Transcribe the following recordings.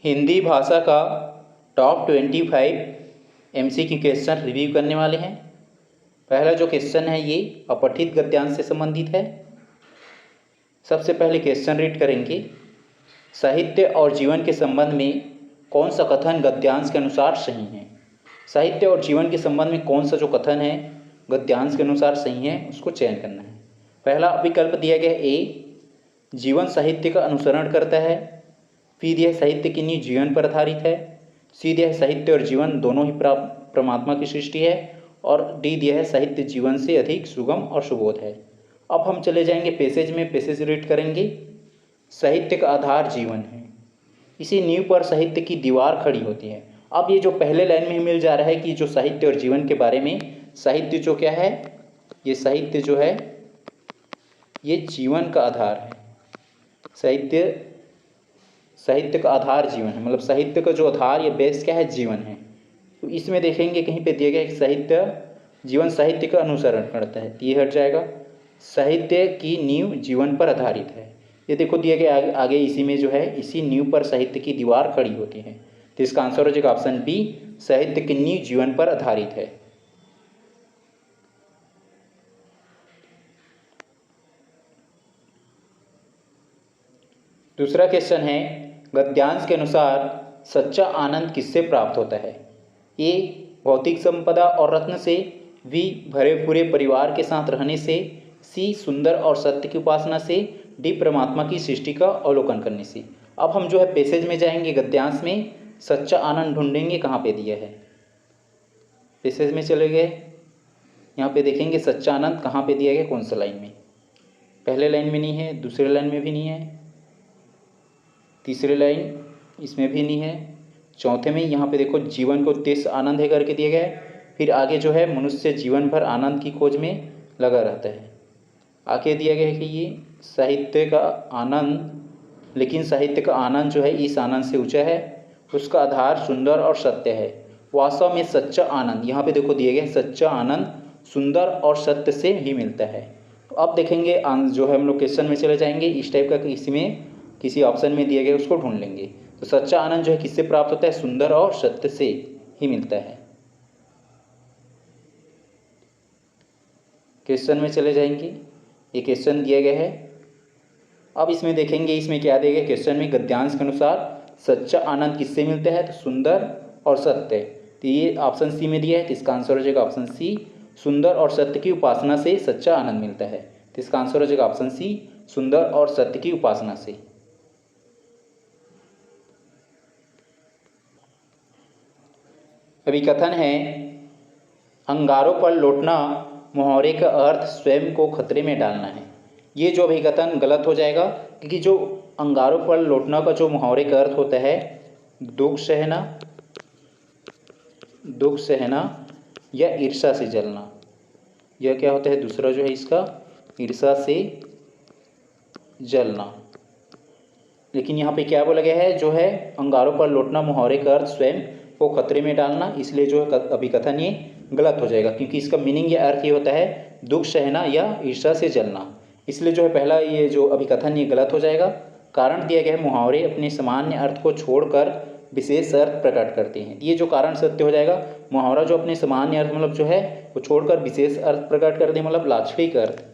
हिंदी भाषा का top 25 MCQ question review करने वाले हैं। पहला जो क्वेश्चन है ये अपठित गद्यांश से संबंधित है। सबसे पहले क्वेश्चन रीड करेंगे। साहित्य और जीवन के संबंध में कौन सा कथन गद्यांश के अनुसार सही है। साहित्य और जीवन के संबंध में कौन सा जो कथन है गद्यांश के अनुसार सही है उसको चयन करना है। पहला विकल्प दिया गया ए, जीवन साहित्य का अनुसरण करता है। फिर यह साहित्य की नींव जीवन पर आधारित है। सी दिया है साहित्य और जीवन दोनों ही परमात्मा की सृष्टि है। और डी दिया है साहित्य जीवन से अधिक सुगम और सुबोध है। अब हम चले जाएंगे पैसेज में, पैसेज रीड करेंगे। साहित्य का आधार जीवन है, इसी नींव पर साहित्य की दीवार खड़ी होती है। अब ये जो पहले लाइन में मिल जा रहा है कि जो साहित्य और जीवन के बारे में, साहित्य जो क्या है, ये साहित्य जो है ये जीवन का आधार है। साहित्य का आधार जीवन है, मतलब साहित्य का जो आधार या बेस क्या है, जीवन है। तो इसमें देखेंगे कहीं पे दिया गया कि साहित्य जीवन साहित्य का अनुसरण करता है, ये हट जाएगा। साहित्य की नींव जीवन पर आधारित है, ये देखो दिया गया आगे इसी में जो है इसी नींव पर साहित्य की दीवार खड़ी होती है। तो इसका आंसर हो जाएगा ऑप्शन बी, साहित्य की नींव जीवन पर आधारित है। दूसरा क्वेश्चन है, गद्यांश के अनुसार सच्चा आनंद किससे प्राप्त होता है। ए, भौतिक संपदा और रत्न से। बी, भरे पूरे परिवार के साथ रहने से। सी, सुंदर और सत्य की उपासना से। डी, परमात्मा की सृष्टि का अवलोकन करने से। अब हम जो है पैसेज में जाएंगे, गद्यांश में सच्चा आनंद ढूंढेंगे, कहाँ पे दिया है। पैसेज में चले गए, यहाँ पे देखेंगे सच्चा आनंद कहाँ पे दिया गया, कौन सा लाइन में। पहले लाइन में नहीं है, दूसरे लाइन में भी नहीं है, तीसरे लाइन इसमें भी नहीं है, चौथे में यहाँ पे देखो जीवन को उद्देश्य आनंद है करके दिया गया है। फिर आगे जो है मनुष्य जीवन भर आनंद की खोज में लगा रहता है। आगे दिया गया है कि ये साहित्य का आनंद, लेकिन साहित्य का आनंद जो है इस आनंद से ऊंचा है, उसका आधार सुंदर और सत्य है। वास्तव में सच्चा आनंद यहाँ पे देखो दिया गया है, सच्चा आनंद सुंदर और सत्य से ही मिलता है। तो अब देखेंगे जो है हम लोग क्वेश्चन में चले जाएंगे, इस टाइप का किसी ऑप्शन में दिया गया उसको ढूंढ लेंगे। तो सच्चा आनंद जो है किससे प्राप्त होता है, सुंदर और सत्य से ही मिलता है। क्वेश्चन में चले जाएंगे, ये क्वेश्चन दिया गया है। अब इसमें देखेंगे इसमें क्या दिया गया, क्वेश्चन में गद्यांश के अनुसार सच्चा आनंद किससे मिलता है, तो सुंदर और सत्य। तो ये ऑप्शन सी में दिया है, तो इसका आंसर हो जाएगा ऑप्शन सी, सुंदर और सत्य की उपासना से सच्चा आनंद मिलता है। तो इसका आंसर हो जाएगा ऑप्शन सी, सुंदर और सत्य की उपासना से। अभिकथन है, अंगारों पर लौटना मुहावरे का अर्थ स्वयं को खतरे में डालना है। ये जो अभिकथन गलत हो जाएगा, क्योंकि जो अंगारों पर लौटना का जो मुहावरे का अर्थ होता है दुख सहना या ईर्ष्या से जलना। यह क्या होता है, दूसरा जो है इसका ईर्ष्या से जलना। लेकिन यहाँ पे क्या बोला गया है, जो है अंगारों पर लौटना मुहावरे का अर्थ स्वयं को खतरे में डालना, इसलिए जो है अभिकथन ये गलत हो जाएगा, क्योंकि इसका मीनिंग या अर्थ ये होता है दुख सहना या ईर्ष्या से जलना। इसलिए जो है पहला ये जो अभिकथन ये गलत हो जाएगा। कारण दिया गया है, मुहावरे अपने सामान्य अर्थ को छोड़कर विशेष अर्थ प्रकट करते हैं। ये जो कारण सत्य हो जाएगा, मुहावरा जो अपने सामान्य अर्थ मतलब जो है वो छोड़कर विशेष अर्थ प्रकट करते हैं, मतलब लाक्षणिक अर्थ।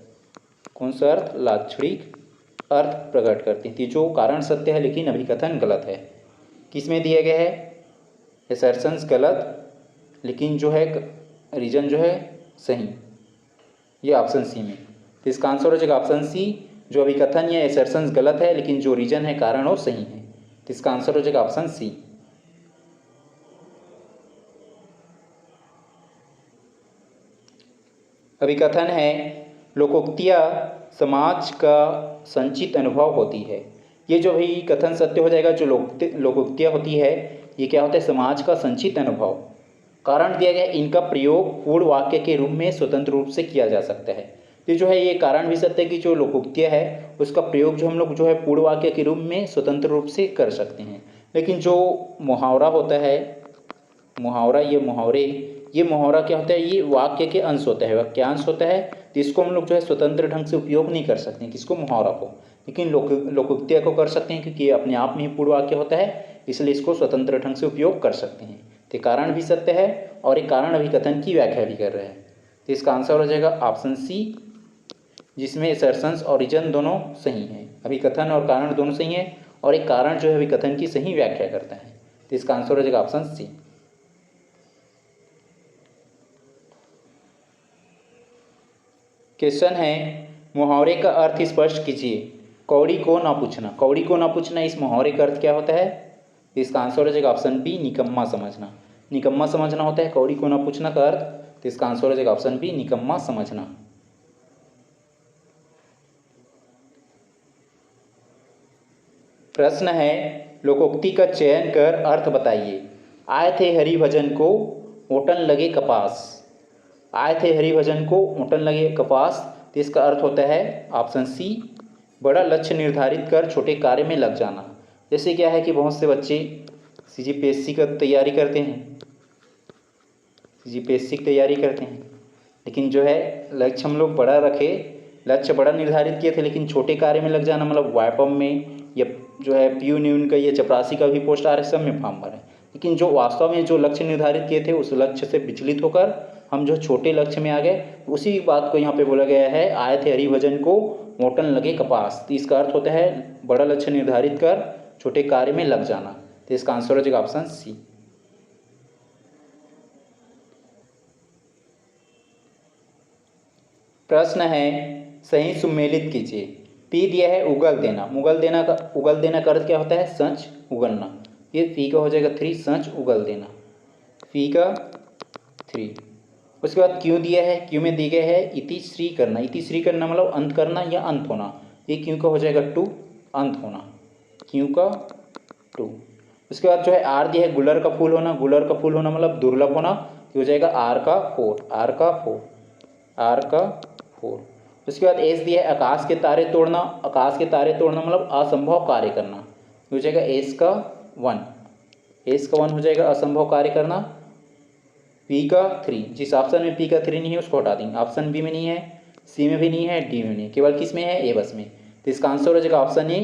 कौन सा अर्थ, लाक्षणिक अर्थ प्रकट करते हैं। जो कारण सत्य है लेकिन अभिकथन गलत है। किसमें दिया गया है, एसर्शंस गलत, लेकिन जो है रीजन जो है सही, ये ऑप्शन सी में। तो इसका आंसर हो जाएगा ऑप्शन सी, जो अभिकथन या एसर्शंस गलत है लेकिन जो रीजन है कारण वो सही है। तो इसका आंसर हो जाएगा ऑप्शन सी। अभिकथन है, लोकोक्तियाँ समाज का संचित अनुभव होती है। ये जो भी कथन सत्य हो जाएगा, जो लोकोक्तियाँ होती है ये क्या होता है, समाज का संचित अनुभव। कारण दिया गया, इनका प्रयोग पूर्ण वाक्य के रूप में स्वतंत्र रूप से किया जा सकता है। तो जो है ये कारण भी सत्य है कि जो लोकोक्तियाँ है उसका प्रयोग जो हम लोग जो है पूर्ण वाक्य के रूप में स्वतंत्र रूप से कर सकते हैं। लेकिन जो मुहावरा होता है, ये मुहावरा क्या होता है, ये वाक्य के अंश होता है, वाक्यांश होता है, जिसको हम लोग जो है स्वतंत्र ढंग से उपयोग नहीं कर सकते हैं, किसको, मुहावरा को। लेकिन लोकोक्तियाँ को कर सकते हैं, क्योंकि ये अपने आप में ही पूर्ण वाक्य होता है, इसलिए इसको स्वतंत्र ढंग से उपयोग कर सकते हैं। तो कारण भी सत्य है और एक कारण अभिकथन की व्याख्या भी कर रहे हैं। तो इसका आंसर हो जाएगा ऑप्शन सी, जिसमें असर्शंस और रीजन दोनों सही हैं, अभिकथन और कारण दोनों सही हैं और एक कारण जो है अभिकथन की सही व्याख्या करता है। तो इसका आंसर हो जाएगा ऑप्शन सी। क्वेश्चन है, मुहावरे का अर्थ स्पष्ट कीजिए। कौड़ी को ना पूछना। कौड़ी को ना पूछना, इस मुहावरे का अर्थ क्या होता है? तो इसका आंसर हो जाएगा ऑप्शन बी, निकम्मा समझना। निकम्मा समझना होता है कौड़ी को ना पूछना का अर्थ। तो इसका आंसर हो जाएगा ऑप्शन बी, निकम्मा समझना। प्रश्न है, लोकोक्ति का चयन कर अर्थ बताइए। आए थे हरि भजन को ओटन लगे कपास। आए थे हरि भजन को ओटन लगे कपास। तो इसका अर्थ होता है ऑप्शन सी, बड़ा लक्ष्य निर्धारित कर छोटे कार्य में लग जाना। जैसे क्या है कि बहुत से बच्चे CGPSC का तैयारी करते हैं, CGPSC की तैयारी करते हैं, लेकिन जो है लक्ष्य हम लोग बड़ा रखे, लक्ष्य बड़ा निर्धारित किए थे, लेकिन छोटे कार्य में लग जाना, मतलब वाइपम में या जो है PU न्यून का या चपरासी का भी पोस्ट आ रहा है, सब में फॉर्म भरा है, लेकिन जो वास्तव में जो लक्ष्य निर्धारित किए थे उस लक्ष्य से विचलित होकर हम जो छोटे लक्ष्य में आ गए, उसी बात को यहाँ पे बोला गया है, आए थे हरिभजन को मोटन लगे कपास। तो इसका अर्थ होता है बड़ा लक्ष्य निर्धारित कर छोटे कार्य में लग जाना। तो इसका आंसर हो जाएगा ऑप्शन सी। प्रश्न है, सही सुमेलित कीजिए। पी दिया है उगल देना। उगल देना का अर्थ क्या होता है? सच उगलना। ये पी का हो जाएगा 3, सच उगल देना, पी का 3। उसके बाद क्यों दिया है, क्यों में दी गया है इतिश्री करना। इतिश्री करना मतलब अंत करना या अंत होना। ये क्यों का हो जाएगा 2, अंत होना, क्यों का 2। उसके बाद जो है आर दिया है गुलर का फूल होना। गुलर का फूल होना मतलब दुर्लभ होना, ये हो जाएगा आर का 4, आर का 4, आर का 4। उसके बाद एस दिया है आकाश के तारे तोड़ना। आकाश के तारे तोड़ना मतलब असंभव कार्य करना, ये हो जाएगा एस का 1, एस का 1 हो जाएगा असंभव कार्य करना। पी का 3, जिस ऑप्शन में पी का 3 नहीं है उसको हटा देंगे। ऑप्शन बी में नहीं है, सी में भी नहीं है, डी में नहीं है, केवल किस में है? ए बस में। तो इसका आंसर हो जाएगा ऑप्शन ए,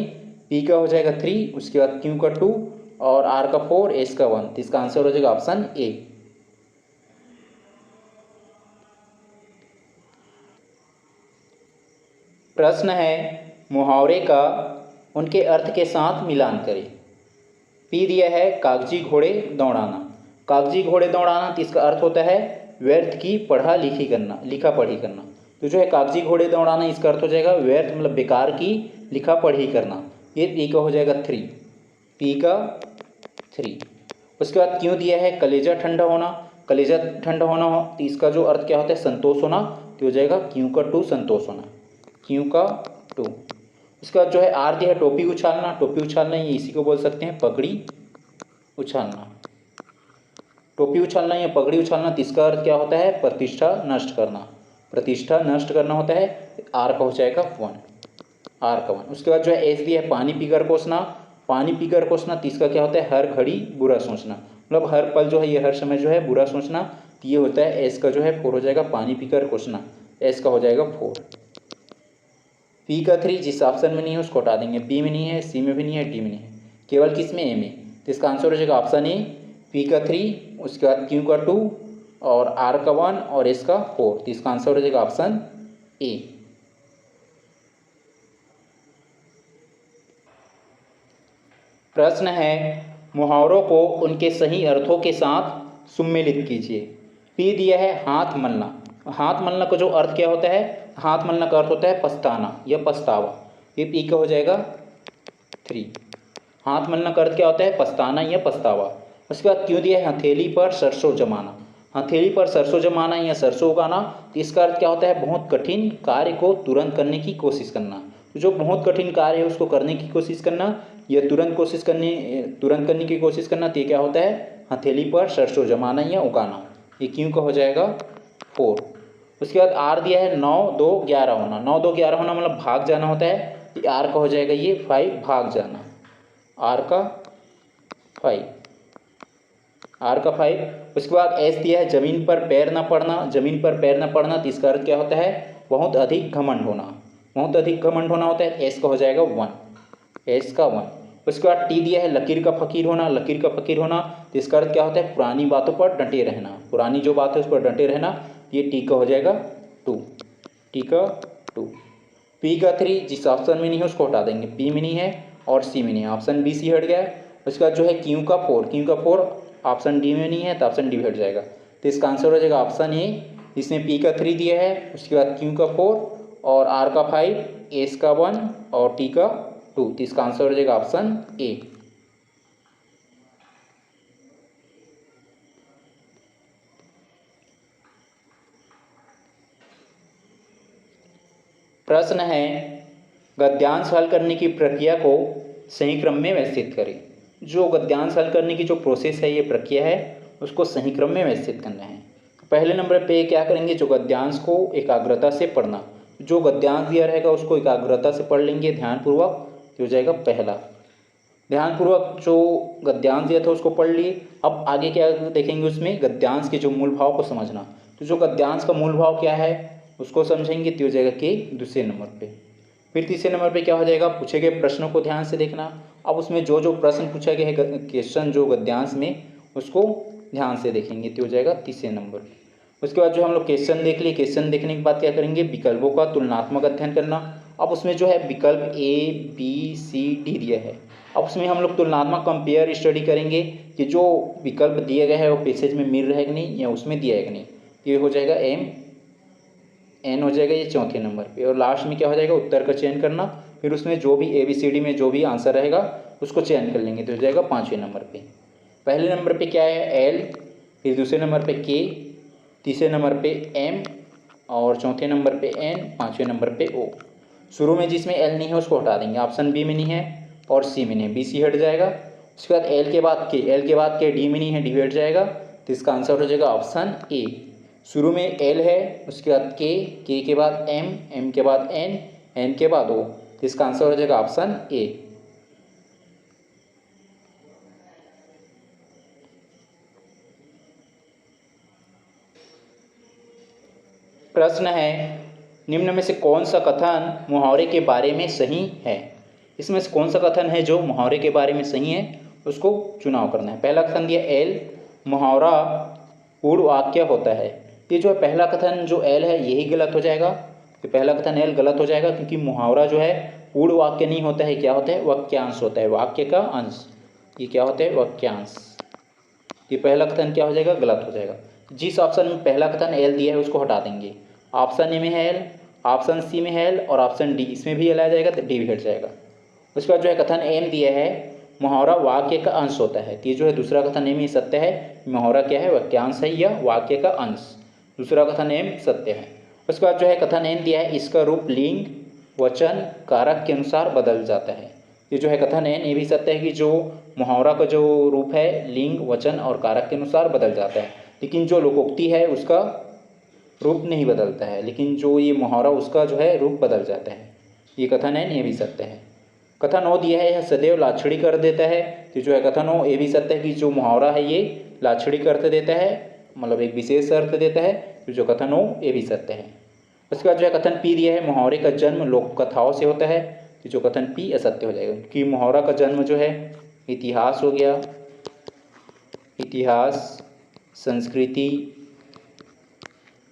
पी का हो जाएगा 3, उसके बाद क्यू का 2 और आर का 4, एस का 1। तो इसका आंसर हो जाएगा ऑप्शन ए। प्रश्न है, मुहावरे का उनके अर्थ के साथ मिलान करें। पी दिया है कागजी घोड़े दौड़ाना। कागजी घोड़े दौड़ाना, तो इसका अर्थ होता है व्यर्थ की पढ़ा लिखी करना, लिखा पढ़ी करना। तो जो है कागजी घोड़े दौड़ाना, इसका अर्थ हो जाएगा व्यर्थ मतलब बेकार की लिखा पढ़ी करना। ये पी का हो जाएगा 3, पी का 3। उसके बाद क्यों दिया है कलेजा ठंडा होना। कलेजा ठंडा होना हो तो इसका जो अर्थ क्या होता है? संतोष होना, तो हो जाएगा क्यों का 2, संतोष होना, क्यों का 2। उसके बाद जो है आर दिया है टोपी उछालना। टोपी उछालना ये इसी को बोल सकते हैं पगड़ी उछालना। टोपी उछालना या पगड़ी उछालना, तो इसका अर्थ क्या होता है? प्रतिष्ठा नष्ट करना, प्रतिष्ठा नष्ट करना होता है। आर का हो जाएगा 1, आर का 1। उसके बाद जो है एस दिया है पानी पीकर कोसना। पानी पीकर कोसना, तो इसका क्या होता है? हर घड़ी बुरा सोचना, मतलब हर पल जो है ये हर समय जो है बुरा सोचना। तो ये होता है एस का जो है 4 हो जाएगा, पानी पीकर कोसना, एस का हो जाएगा 4। पी का 3 जिस ऑप्शन में नहीं है उसको हटा देंगे। बी में नहीं है, सी में भी नहीं है, डी में नहीं है, केवल किस में? ए में। तो इसका आंसर हो जाएगा ऑप्शन ए, पी का 3, उसके बाद क्यू का 2 और आर का 1 और एस का 4। तो इसका आंसर हो जाएगा ऑप्शन ए। प्रश्न है, मुहावरों को उनके सही अर्थों के साथ सुमेलित कीजिए। पी दिया है हाथ मलना। हाथ मलना का जो अर्थ क्या होता है? हाथ मलना का अर्थ होता है पछताना या पछतावा। ये पी का हो जाएगा 3। हाथ मलना का अर्थ क्या होता है? पछताना या पछतावा। उसके बाद क्यों दिया है हथेली पर सरसों जमाना। हथेली पर सरसों जमाना या सरसों उगाना, तो इसका अर्थ क्या होता है? बहुत कठिन कार्य को तुरंत करने की कोशिश करना। तो जो बहुत कठिन कार्य है उसको करने की कोशिश करना या तुरंत करने की कोशिश करना, तो ये क्या होता है? हथेली पर सरसों जमाना या उगाना। ये क्यों का हो जाएगा 4। उसके बाद आर दिया है 9, 2, 11 होना। 9, 2, 11 होना मतलब भाग जाना होता है। तो आर का हो जाएगा ये 5, भाग जाना, आर का 5, आर का 5। उसके बाद एस दिया है जमीन पर पैर न पड़ना। जमीन पर पैर न पड़ना, तो इसका अर्थ क्या होता है? बहुत अधिक घमंड होना, बहुत अधिक घमंड होना होता है। एस का हो जाएगा 1, एस का 1। उसके बाद टी दिया है लकीर का फ़कीर होना, लकीर का फ़कीर होना, तो इसका अर्थ क्या होता है, पुरानी बातों पर डटे रहना, पुरानी जो बात है उस पर डटे रहना, ये टी का हो जाएगा 2, टी का 2। पी का 3 जिस ऑप्शन में नहीं है उसको हटा देंगे, पी में नहीं है और सी में नहीं है, ऑप्शन बी सी हट गया। उसके बाद जो है क्यू का 4, क्यू का 4 ऑप्शन डी में नहीं है तो ऑप्शन डी हट जाएगा, तो इसका आंसर हो जाएगा ऑप्शन ए, इसमें पी का 3 दिया है, उसके बाद क्यू का 4 और आर का 5, एस का 1 और टी का 2, तो इसका आंसर हो जाएगा ऑप्शन ए। प्रश्न है गद्यांश हल करने की प्रक्रिया को सही क्रम में व्यवस्थित करें। जो गद्यांश हल करने की जो प्रोसेस है, ये प्रक्रिया है, उसको सही क्रम में व्यवस्थित करना है। पहले नंबर पे क्या करेंगे, जो गद्यांश को एकाग्रता से पढ़ना, जो गद्यांश दिया रहेगा उसको एकाग्रता से पढ़ लेंगे ध्यानपूर्वक, हो जाएगा पहला। ध्यानपूर्वक जो गद्यांश दिया था उसको पढ़ लिए। अब आगे क्या देखेंगे, उसमें गद्यांश के जो मूल भाव को समझना, तो जो गद्यांश का मूल भाव क्या है उसको समझेंगे, तो हो जाएगा कि दूसरे नंबर पे। फिर तीसरे नंबर पे क्या हो जाएगा, पूछे गए प्रश्नों को ध्यान से देखना। अब उसमें जो जो प्रश्न पूछा गया है क्वेश्चन जो गद्यांश में, उसको ध्यान से देखेंगे, तो हो जाएगा तीसरे नंबर पे। उसके बाद जो हम लोग क्वेश्चन देख लिए, क्वेश्चन देखने के बाद क्या करेंगे, विकल्पों का तुलनात्मक अध्ययन करना। अब उसमें जो है विकल्प ए बी सी डी दिया है, अब उसमें हम लोग तुलनात्मक कंपेयर स्टडी करेंगे कि जो विकल्प दिया गया है वो पैसेज में मिल रहा है कि नहीं या उसमें दिया है कि नहीं, ये हो जाएगा एम एन हो जाएगा ये चौथे नंबर पे। और लास्ट में क्या हो जाएगा, उत्तर का चयन करना, फिर उसमें जो भी ए बी सी डी में जो भी आंसर रहेगा उसको चयन कर लेंगे, तो हो जाएगा पाँचवें नंबर पे। पहले नंबर पे क्या है एल, फिर दूसरे नंबर पे के, तीसरे नंबर पे एम और चौथे नंबर पे एन, पाँचवें नंबर पे ओ। शुरू में जिसमें एल नहीं है उसको हटा देंगे, ऑप्शन बी में नहीं है और सी में नहीं है, बी सी हट जाएगा। उसके बाद एल के बाद के, एल के बाद के डी में नहीं है, डी हट जाएगा, तो इसका आंसर हो जाएगा ऑप्शन ए। शुरू में एल है, उसके बाद के के बाद एम के बाद एन के बाद ओ, तो इसका आंसर हो जाएगा ऑप्शन ए। प्रश्न है निम्न में से कौन सा कथन मुहावरे के बारे में सही है। इसमें से कौन सा कथन है जो मुहावरे के बारे में सही है, उसको चुनाव करना है। पहला कथन दिया एल मुहावरा पूर्ण वाक्य होता है, ये जो है पहला कथन जो एल है यही गलत हो जाएगा, तो पहला कथन एल गलत हो जाएगा, क्योंकि मुहावरा जो है पूर्ण वाक्य नहीं होता है, क्या होता है वाक्यांश होता है, वाक्य का अंश, ये क्या होता है वाक्यांश। ये पहला कथन क्या हो जाएगा, गलत हो जाएगा। जिस ऑप्शन में पहला कथन एल दिया है उसको हटा देंगे, ऑप्शन ए में है एल, ऑप्शन सी में है एल और ऑप्शन डी इसमें भी एल आ जाएगा, तो डी भी हट जाएगा। उसके बाद जो है कथन एम दिया है मुहावरा वाक्य का अंश होता है, तो ये जो है दूसरा कथन एम ही सत्य है, मुहावरा क्या है वाक्यांश है या वाक्य का अंश, दूसरा कथन एम सत्य है। उसके बाद जो है कथन एन दिया है इसका रूप लिंग वचन कारक के अनुसार बदल जाता है, ये जो है कथन एन ये भी सत्य है कि जो मुहावरा का जो रूप है लिंग वचन और कारक के अनुसार बदल जाता है, लेकिन जो लोकोक्ति है उसका रूप नहीं बदलता है, लेकिन जो ये मुहावरा उसका जो है रूप बदल जाता है, ये कथन एन ये भी सत्य है। कथन ओ दिया है यह सदैव लाछड़ी कर देता है, तो जो है कथन ओ ये भी सत्य है कि जो मुहावरा है ये लाछड़ी कर देता है, मतलब एक विशेष अर्थ देता है, तो जो कथन हो ये भी सत्य है। उसके बाद जो है कथन पी दिया है मुहावरे का जन्म लोक कथाओं से होता है, तो जो कथन पी असत्य हो जाएगा, क्योंकि मुहावरा का जन्म जो है इतिहास हो गया, इतिहास संस्कृति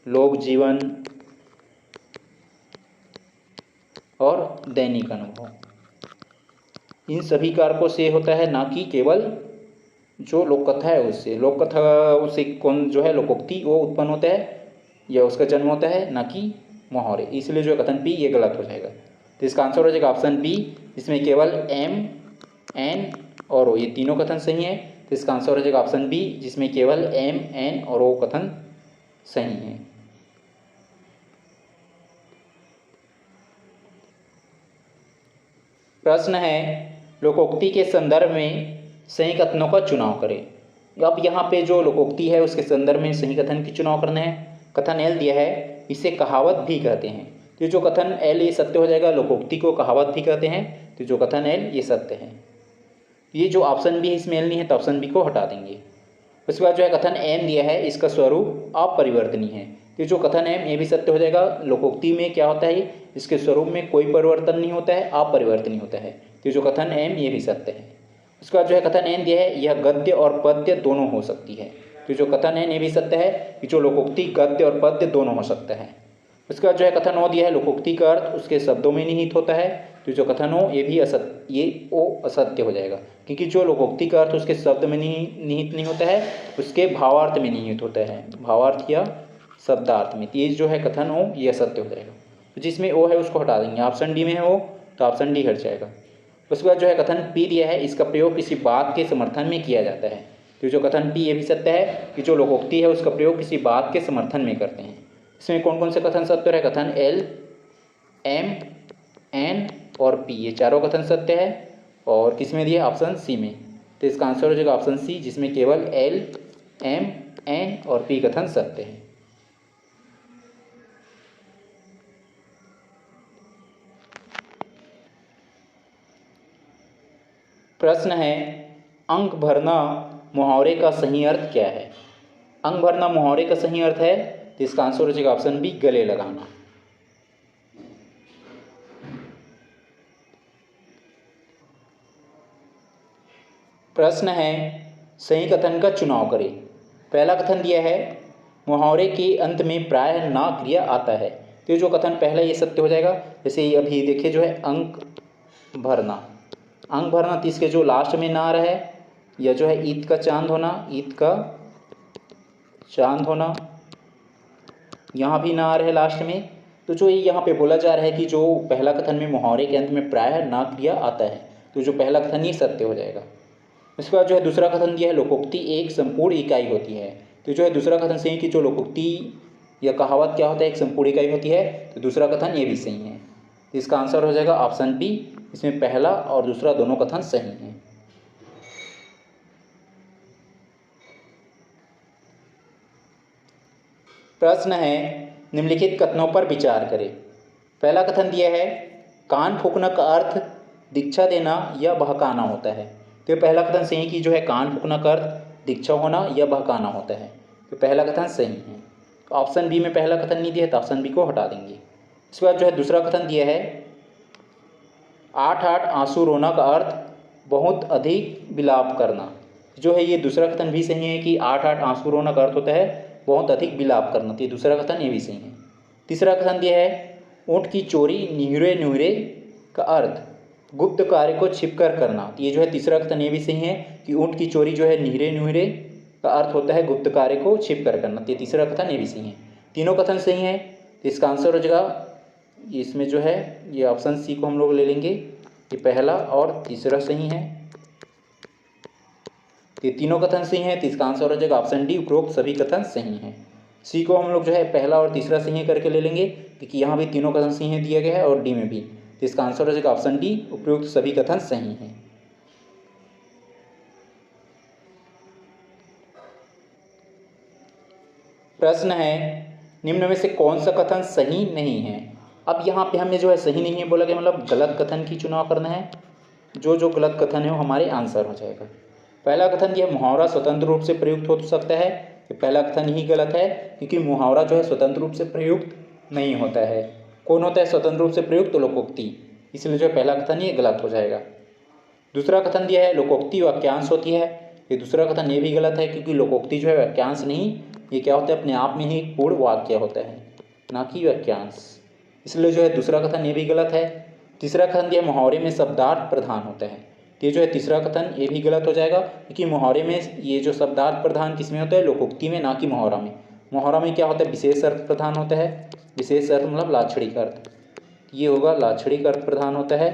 लोक जीवन और दैनिक अनुभव, इन सभी कारकों से होता है, ना कि केवल जो लोक कथा है उससे। लोक कथा उससे कौन जो है लोकोक्ति वो उत्पन्न होता है या उसका जन्म होता है, ना कि मुहावरे, इसलिए जो कथन पी ये गलत हो जाएगा, तो इसका आंसर हो जाएगा ऑप्शन बी, इसमें केवल एम एन और ओ ये तीनों कथन सही है, तो इसका आंसर हो जाएगा ऑप्शन बी, जिसमें केवल एम एन और ओ कथन सही है। प्रश्न है लोकोक्ति के संदर्भ में सही कथनों का चुनाव करें। अब यहाँ पे जो लोकोक्ति है उसके संदर्भ में सही कथन की चुनाव करना है। कथन एल दिया है इसे कहावत भी कहते हैं, तो जो कथन एल ये सत्य हो जाएगा, लोकोक्ति को कहावत भी कहते हैं, तो जो कथन एल ये सत्य है। ये जो ऑप्शन बी है इसमें एल नहीं है तो ऑप्शन बी को हटा देंगे। उसके बाद जो है कथन एम दिया है इसका स्वरूप अपरिवर्तनीय है, तो जो कथन एम ये भी सत्य हो जाएगा। लोकोक्ति में क्या होता है इसके स्वरूप में कोई परिवर्तन नहीं होता है, अपरिवर्तनीय होता है, तो जो कथन एम ये भी सत्य है। उसके बाद जो है कथन एन दिया है, यह गद्य और पद्य दोनों हो सकती है। तो जो कथन एन ये भी सत्य है कि जो लोकोक्ति गद्य और पद्य दोनों हो सकता है। उसके बाद जो है कथन ओ दिया है, लोकोक्ति का अर्थ उसके शब्दों में निहित होता है। तो जो कथन ओ ये भी असत्य, ये ओ असत्य हो जाएगा, क्योंकि जो लोकोक्ति का अर्थ उसके शब्द में निहित नहीं होता है, उसके भावार्थ में निहित होता है, भावार्थ या शब्दार्थ में। ये जो है कथन ओ ये असत्य हो जाएगा। तो जिसमें ओ है उसको हटा देंगे। ऑप्शन डी में है ओ, तो ऑप्शन डी हट जाएगा। उसके बाद जो है कथन पी दिया है, इसका प्रयोग किसी बात के समर्थन में किया जाता है। तो जो कथन पी ये भी सत्य है कि जो लोकोक्ति है उसका प्रयोग किसी बात के समर्थन में करते हैं। इसमें कौन कौन से कथन सत्य है? कथन एल, एम, एन और पी, ये चारों कथन सत्य है। और किस में दिया? ऑप्शन सी में। तो इसका आंसर हो जाएगा ऑप्शन सी, जिसमें केवल एल, एम, एन और पी कथन सत्य है। प्रश्न है, अंक भरना मुहावरे का सही अर्थ क्या है? अंक भरना मुहावरे का सही अर्थ है, तो इसका आंसर हो जाएगा ऑप्शन बी, गले लगाना। प्रश्न है, सही कथन का चुनाव करें। पहला कथन दिया है, मुहावरे के अंत में प्रायः ना क्रिया आता है। तो जो कथन पहला ये सत्य हो जाएगा। जैसे अभी देखिए जो है अंक भरना, अंक भरना, तो इसके जो लास्ट में ना रहे, या जो है ईद का चांद होना, ईद का चांद होना, यहाँ भी ना रहे लास्ट में। तो जो ये यहाँ पे बोला जा रहा है कि जो पहला कथन में मुहावरे के अंत में प्रायः ना क्रिया आता है, तो जो पहला कथन ये सत्य हो जाएगा। उसके बाद जो है दूसरा कथन दिया है, लोकोक्ति एक संपूर्ण इकाई होती है। तो जो है दूसरा कथन सही कि जो लोकोक्ति या कहावत क्या होता है, एक संपूर्ण इकाई होती है। तो दूसरा कथन ये भी सही है। तो इसका आंसर हो जाएगा ऑप्शन बी, इसमें पहला और दूसरा दोनों कथन सही हैं। प्रश्न है, निम्नलिखित कथनों पर विचार करें। पहला कथन दिया है, कान फूंकना का अर्थ दीक्षा देना या बहकाना होता है। तो पहला कथन सही कि जो है कान फूंकना का अर्थ दीक्षा होना या बहकाना होता है। तो पहला कथन सही है। ऑप्शन बी में पहला कथन नहीं दिया, तो ऑप्शन बी को हटा देंगे। इसके बाद जो है दूसरा कथन दिया है, आठ आठ आंसू रोना का अर्थ बहुत अधिक विलाप करना। जो है ये दूसरा कथन भी सही है कि आठ आठ आंसू रोना का अर्थ होता है बहुत अधिक विलाप करना। तो ये दूसरा कथन ये भी सही है। तीसरा कथन दिया है, ऊँट की चोरी निहुरे निहुरे का अर्थ गुप्त कार्य को छिपकर करना। तो ये जो है तीसरा कथन ये भी सही है कि ऊँट की चोरी जो है निहुरे निहुरे का अर्थ होता है गुप्त कार्य को छिपकर करना। तो ये तीसरा कथन ये भी सही है। तीनों कथन सही है, तो इसका आंसर हो जाएगा इसमें जो है ये ऑप्शन सी को हम लोग ले लेंगे कि पहला और तीसरा सही है। ये तीनों कथन सही है, तो इसका आंसर हो जाएगा ऑप्शन डी, उपरोक्त सभी कथन सही हैं। सी को हम लोग जो है पहला और तीसरा सही करके ले लेंगे, क्योंकि यहाँ भी तीनों कथन सही है दिया गया है और डी में भी। तो इसका आंसर हो जाएगा ऑप्शन डी, उपरोक्त सभी कथन सही हैं। प्रश्न है, निम्न में से कौन सा कथन सही नहीं है? अब यहाँ पे हमें जो है सही नहीं है बोला गया, मतलब गलत कथन की चुनाव करना है। जो गलत कथन है वो हमारे आंसर हो जाएगा। पहला कथन यह मुहावरा स्वतंत्र रूप से प्रयुक्त हो सकता है। तो पहला कथन ही गलत है, क्योंकि मुहावरा जो है स्वतंत्र रूप से प्रयुक्त नहीं होता है। कौन होता है स्वतंत्र रूप से प्रयुक्त? तो लोकोक्ति। इसलिए जो है पहला कथन ये गलत हो जाएगा। दूसरा कथन दिया है, लोकोक्ति वाक्यांश होती है। ये दूसरा कथन ये भी गलत है, क्योंकि लोकोक्ति जो है वाक्यांश नहीं, ये क्या होता है अपने आप में ही एक पूर्ण वाक्य होता है, ना कि वाक्यांश। इसलिए जो है दूसरा कथन ये भी गलत है। तीसरा कथन दिया, मुहावरे में शब्दार्थ प्रधान होता है। तो ये जो है तीसरा कथन ये भी गलत हो जाएगा, क्योंकि मुहावरे में ये जो शब्दार्थ प्रधान किसमें होता है? लोकोक्ति में, ना कि मुहावरा में। मुहावरा में क्या होता है? विशेष अर्थ प्रधान होता है। विशेष अर्थ मतलब लाक्षणिक अर्थ, ये होगा लाक्षणिक अर्थ प्रधान होता है।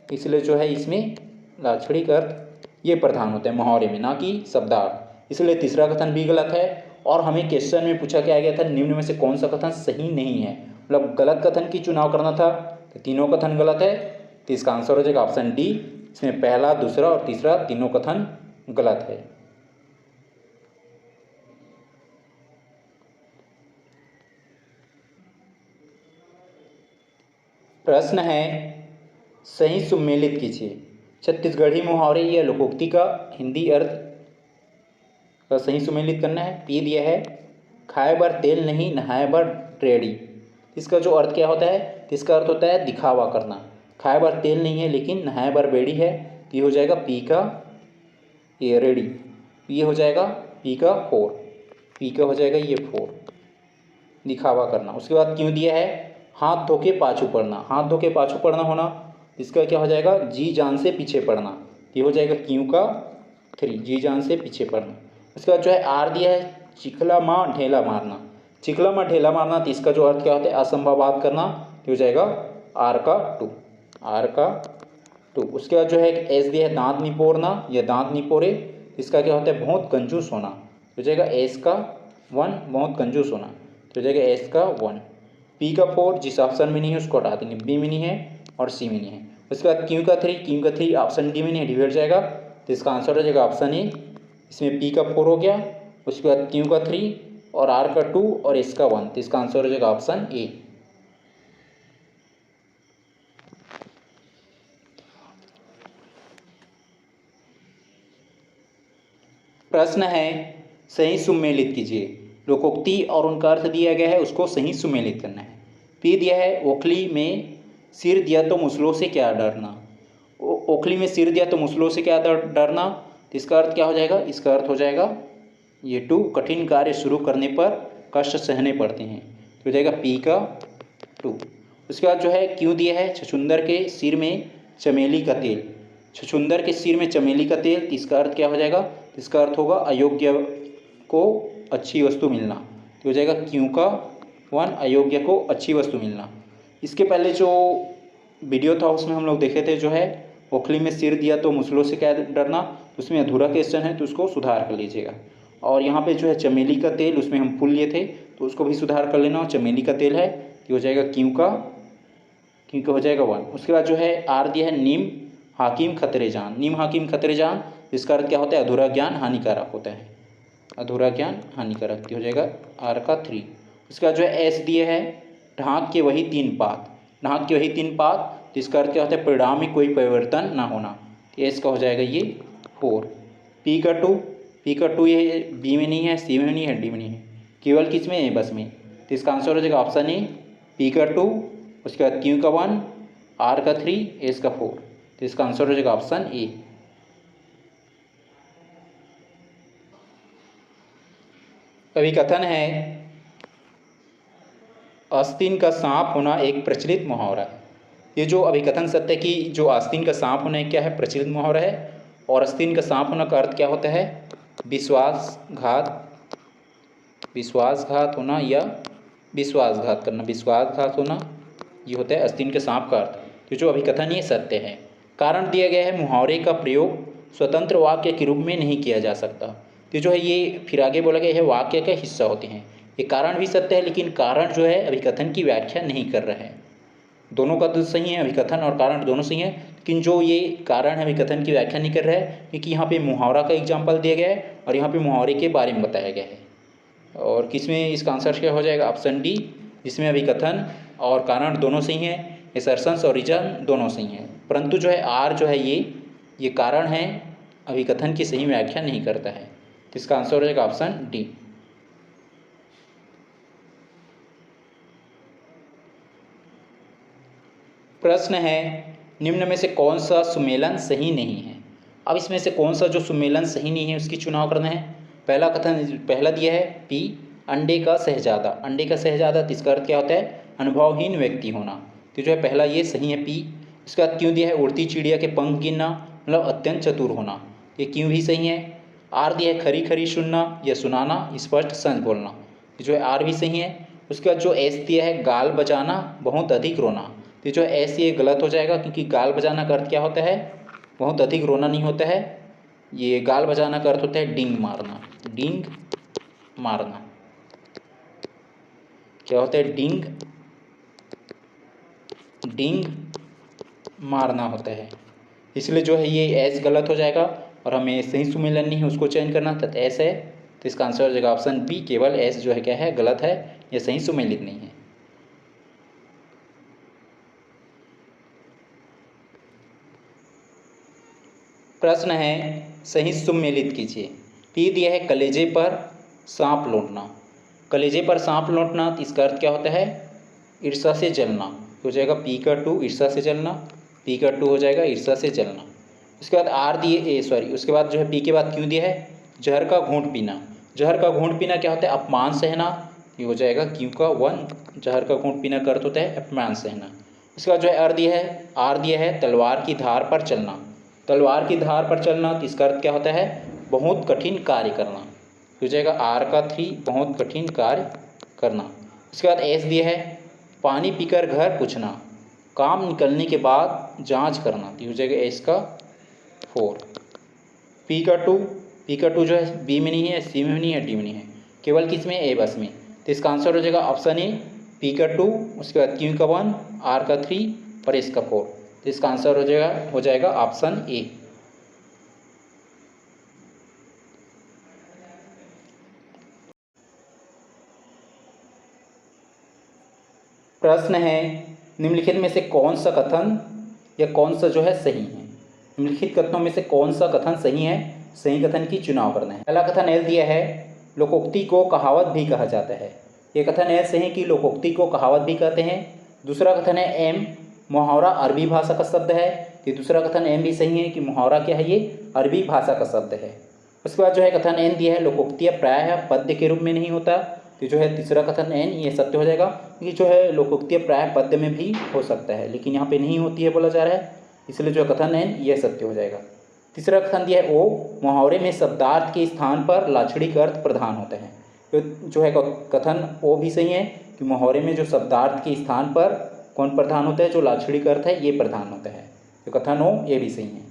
इसलिए जो है इसमें लाक्षणिक अर्थ ये प्रधान होता है मुहावरे में, ना कि शब्दार्थ। इसलिए तीसरा कथन भी गलत है। और हमें क्वेश्चन में पूछा क्या गया था, निम्न में से कौन सा कथन सही नहीं है, मतलब गलत कथन की चुनाव करना था। तो तीनों कथन गलत है, तो इसका आंसर हो जाएगा ऑप्शन डी। इसमें पहला, दूसरा और तीसरा तीनों कथन गलत है। प्रश्न है, सही सुमेलित कीजिए। छत्तीसगढ़ी मुहावरे या लोकोक्ति का हिंदी अर्थ का सही सुमेलित करना है। पी दिया है, खाए बर तेल नहीं नहाए बर ड्रेड़ी। इसका जो अर्थ क्या होता है? इसका अर्थ होता है दिखावा करना। खाए बार तेल नहीं है लेकिन नहाए बार बेड़ी है, तो ये हो जाएगा पी का ये रेडी। ये हो जाएगा पी का 4, पी का हो जाएगा ये 4, दिखावा करना। उसके बाद क्यों दिया है, हाथ धो के पाछू पड़ना, हाथ धो के पाछू पड़ना होना, इसका क्या हो जाएगा जी जान से पीछे पड़ना, ये हो जाएगा क्यों का 3, जी जान से पीछे पड़ना। उसके बाद जो है आर दिया है चिखला माँ ढेला मारना, चिखला माँ ढेला मारना, तो इसका जो अर्थ क्या होता है असंभव बात करना, तो हो जाएगा आर का 2, आर का 2। उसके बाद जो है एस दिया है दांत निपोरना या दांत निपोरे, इसका क्या होता है बहुत कंजूस होना, तो हो जाएगा एस का 1, बहुत कंजूस होना, तो हो जाएगा एस का 1। पी का 4 जिस ऑप्शन में नहीं है उसको हटा देंगे, बी में नहीं है और सी में नहीं है। उसके बाद क्यू का 3, क्यू का 3 ऑप्शन डी में नहीं है, डिवाइड जाएगा, तो इसका आंसर हो जाएगा ऑप्शन ए। इसमें पी का 4 हो गया, उसके बाद क्यू का 3 और आर का 2 और एस का 1, तो इसका आंसर हो जाएगा ऑप्शन ए। प्रश्न है सही सुमेलित कीजिए, लोकोक्ति और उनका अर्थ दिया गया है उसको सही सुमेलित करना है। पी दिया है ओखली में सिर दिया तो मुसलों से क्या डरना, ओखली में सिर दिया तो मुसलों से क्या डरना, तो इसका अर्थ क्या हो जाएगा, इसका अर्थ हो जाएगा ये 2 कठिन कार्य शुरू करने पर कष्ट सहने पड़ते हैं, तो हो जाएगा पी का 2। उसके बाद जो है क्यों दिया है छछूंदर के सिर में चमेली का तेल, छछूंदर के सिर में चमेली का तेल, तो इसका अर्थ क्या हो जाएगा, इसका अर्थ होगा अयोग्य को अच्छी वस्तु मिलना, तो हो जाएगा क्यों का 1 अयोग्य को अच्छी वस्तु मिलना। इसके पहले जो वीडियो था उसमें हम लोग देखे थे जो है ओखली में सिर दिया तो मुसलों से क्या डरना, उसमें अधूरा क्वेश्चन है तो उसको सुधार कर लीजिएगा। और यहाँ पे जो है चमेली का तेल उसमें हम फूल लिए थे तो उसको भी सुधार कर लेना, चमेली का तेल है तो हो जाएगा क्यों का हो जाएगा 1। उसके बाद जो है आर दिया है नीम हाकिम खतरे जान, नीम हाकिम खतरे जान, इसका अर्थ क्या होता है अधूरा ज्ञान हानिकारक होता है, अधूरा ज्ञान हानिकारक, हो जाएगा आर का 3। उसके बाद जो है एस दिए है ढाक के वही 3 पात, ढाक के वही 3 पात, तो इसका अर्थ क्या होता है परिणाम में कोई परिवर्तन ना होना, तो एस का हो जाएगा ये 4। पी का 2, पी का 2 ये बी में नहीं है, सी में नहीं है, डी में नहीं है, केवल किस में है बस में, तो इसका आंसर हो जाएगा ऑप्शन ए पी का 2। उसके बाद क्यू का 1, आर का 3, एस का 4, तो इसका आंसर हो जाएगा ऑप्शन ए। अभिकथन है आस्तीन का सांप होना एक प्रचलित मुहावरा है। ये जो अभिकथन सत्य है कि जो आस्तीन का सांप होना क्या है प्रचलित मुहावरा है, और आस्तीन का सांप होना का अर्थ क्या होता है विश्वासघात, विश्वासघात होना या विश्वासघात करना, विश्वासघात होना ये होता है आस्तीन के सांप का अर्थ। तो जो अभिकथन ये सत्य है। कारण दिया गया है मुहावरे का प्रयोग स्वतंत्र वाक्य के रूप में नहीं किया जा सकता, तो जो है ये फिर आगे बोला गया है वाक्य का हिस्सा होते हैं। ये कारण भी सत्य है लेकिन कारण जो है अभिकथन की व्याख्या नहीं कर रहा है, दोनों का तो सही है, अभिकथन और कारण दोनों सही है, लेकिन जो ये कारण है अभिकथन की व्याख्या नहीं कर रहा है क्योंकि यहाँ पे मुहावरा का एग्जाम्पल दिया गया है और यहाँ पे मुहावरे के बारे में बताया गया है। और किसमें इसका आंसर क्या हो जाएगा ऑप्शन डी, जिसमें अभिकथन और कारण दोनों सही हैं, एसर्शंस और रीजन दोनों सही हैं, परंतु जो है आर जो है ये कारण है अभिकथन की सही व्याख्या नहीं करता है, तो इसका आंसर हो जाएगा ऑप्शन डी। प्रश्न है निम्न में से कौन सा सुमेलन सही नहीं है। अब इसमें से कौन सा जो सुमेलन सही नहीं है उसकी चुनाव करना है। पहला कथन पहला दिया है पी अंडे का शहजादा, अंडे का शहजादा, तो इसका अर्थ क्या होता है अनुभवहीन व्यक्ति होना, तो जो है पहला ये सही है पी। उसके बाद क्यों दिया है उड़ती चिड़िया के पंख गिनना, मतलब अत्यंत चतुर होना, ये क्यों भी सही है। आर दिया है खरी खरी सुनना या सुनाना, स्पष्ट सच बोलना, तो जो है आर भी सही है। उसके बाद जो एस दिया है गाल बजाना बहुत अधिक रोना, तो जो एस ये गलत हो जाएगा क्योंकि गाल बजाना का अर्थ क्या होता है बहुत अधिक रोना नहीं होता है, ये गाल बजाना का अर्थ होता है डींग मारना, डींग मारना, क्या होता है डींग मारना होता है, इसलिए जो है ये एस गलत हो जाएगा और हमें सही सुमेलन नहीं है उसको चयन करना, तो एस है, तो इसका आंसर हो जाएगा ऑप्शन बी, केवल एस जो है क्या है गलत है, ये सही सुमेलित नहीं है। प्रश्न है सही सुमेलित कीजिए। पी दिया है कलेजे पर सांप लौटना, कलेजे पर सांप लौटना, तो इसका अर्थ क्या होता है ईर्ष्या से जलना, हो जाएगा पी का 2 ईर्ष्या से जलना। पी का 2 हो जाएगा ईर्ष्या से जलना। उसके बाद आर दिए उसके बाद जो है पी के बाद क्यों दिया है, जहर का घूंट पीना। जहर का घूंट पीना क्या होता है, अपमान सहना, ये हो जाएगा क्यों का 1। जहर का घूंट पीना का अर्थ होता है अपमान सहना। उसके बाद जो है आर दिया है तलवार की धार पर चलना। तलवार की धार पर चलना तो इसका अर्थ क्या होता है, बहुत कठिन कार्य करना, हो जाएगा आर का 3, बहुत कठिन कार्य करना। उसके बाद एस दिया है पानी पीकर घर पूछना, काम निकलने के बाद जांच करना, तो हो जाएगा एस का 4। पी का 2 जो है बी में नहीं है, सी में नहीं है, डी में नहीं है, केवल किस में, ए बस में, तो इसका आंसर हो जाएगा ऑप्शन ए पी का 2, उसके बाद क्यू का 1, आर का 3 और एस का 4, तो इसका आंसर हो जाएगा ऑप्शन ए। प्रश्न है निम्नलिखित में से कौन सा कथन या कौन सा जो है सही है। निम्नलिखित कथनों में से कौन सा कथन सही है, सही कथन की चुनाव करना है। पहला कथन एल दिया है लोकोक्ति को कहावत भी कहा जाता है, ये कथन ऐसे है कि लोकोक्ति को कहावत भी कहते हैं। दूसरा कथन है एम मुहावरा अरबी भाषा का शब्द है, ये दूसरा कथन एम भी सही है कि मुहावरा क्या है, ये अरबी भाषा का शब्द है। उसके बाद जो है कथन एन दिया है लोकोक्तियाँ प्रायः पद्य के रूप में नहीं होता, तो जो है तीसरा कथन एन ये सत्य हो जाएगा, ये जो है लोकोक्तियाँ प्रायः पद्य में भी हो सकता है लेकिन यहाँ पे नहीं होती है बोला जा रहा है, इसलिए जो कथन एन ये सत्य हो जाएगा। तीसरा कथन दिया है ओ मुहावरे में शब्दार्थ के स्थान पर लाक्षणिक अर्थ प्रधान होते हैं, तो जो है कथन ओ भी सही है कि मुहावरे में जो शब्दार्थ के स्थान पर कौन प्रधान होता है, जो लाक्षणिक अर्थ है ये प्रधान होता है, तो कथन ओ ये भी सही है।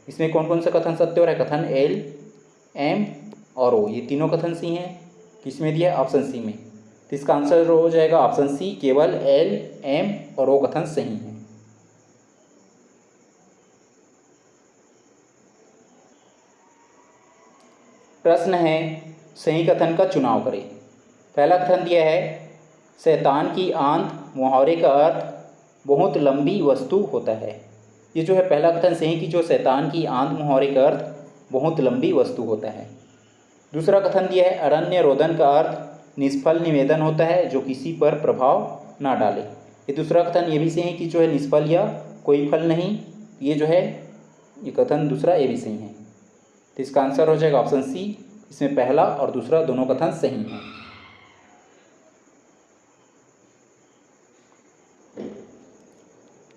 इसमें कौन कौन सा कथन सत्य हो रहा है, कथन एल एम और ओ ये तीनों कथन सही हैं, किसमें दिया है, ऑप्शन सी में, तो इसका आंसर हो जाएगा ऑप्शन सी, केवल एल एम और ओ कथन सही हैं। प्रश्न है सही कथन का चुनाव करें। पहला कथन दिया है शैतान की आंत मुहावरे का अर्थ बहुत लंबी वस्तु होता है, ये जो है पहला कथन सही कि जो शैतान की आंत मुहावरे का अर्थ बहुत लंबी वस्तु होता है। दूसरा कथन दिया है अरण्य रोदन का अर्थ निष्फल निवेदन होता है जो किसी पर प्रभाव ना डाले, ये दूसरा कथन ये भी सही है कि जो है निष्फल या कोई फल नहीं, ये जो है ये कथन दूसरा ये भी सही है, तो इसका आंसर हो जाएगा ऑप्शन सी, इसमें पहला और दूसरा दोनों कथन सही हैं।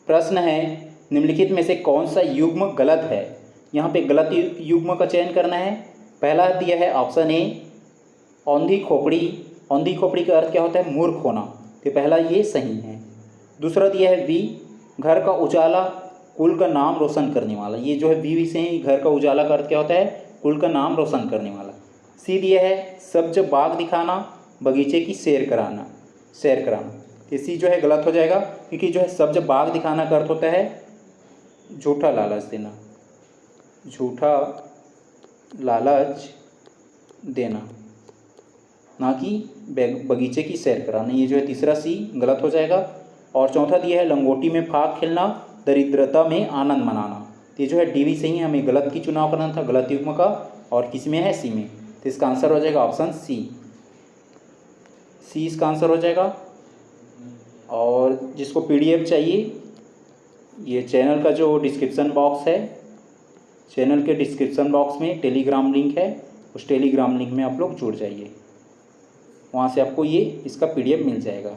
प्रश्न है निम्नलिखित में से कौन सा युग्म गलत है, यहाँ पे गलत युग्म का चयन करना है। पहला दिया है ऑप्शन ए औंधी खोपड़ी, औंधी खोपड़ी का अर्थ क्या होता है, मूर्ख होना, तो पहला ये सही है। दूसरा दिया है बी घर का उजाला कुल का नाम रोशन करने वाला, ये जो है बी भी सही, घर का उजाला का अर्थ क्या होता है, कुल का नाम रोशन करने वाला। सी दिया है सब्ज बाग दिखाना बगीचे की सैर कराना, ये सी जो है गलत हो जाएगा क्योंकि जो है सब्ज बाग दिखाना का अर्थ होता है झूठा लालच देना, झूठा लालच देना, ना कि बगीचे की सैर कराना, ये जो है तीसरा सी गलत हो जाएगा। और चौथा दिया है लंगोटी में फाग खेलना दरिद्रता में आनंद मनाना, ये जो है डी भी सही है, हमें गलत की चुनाव करना था, गलत युग्म का, और किस में है, सी में, तो इसका आंसर हो जाएगा ऑप्शन सी, इसका आंसर हो जाएगा। और जिसको पीडीएफ चाहिए ये चैनल का जो डिस्क्रिप्शन बॉक्स है, चैनल के डिस्क्रिप्शन बॉक्स में टेलीग्राम लिंक है, उस टेलीग्राम लिंक में आप लोग जुड़ जाइए, वहाँ से आपको ये इसका पीडीएफ मिल जाएगा।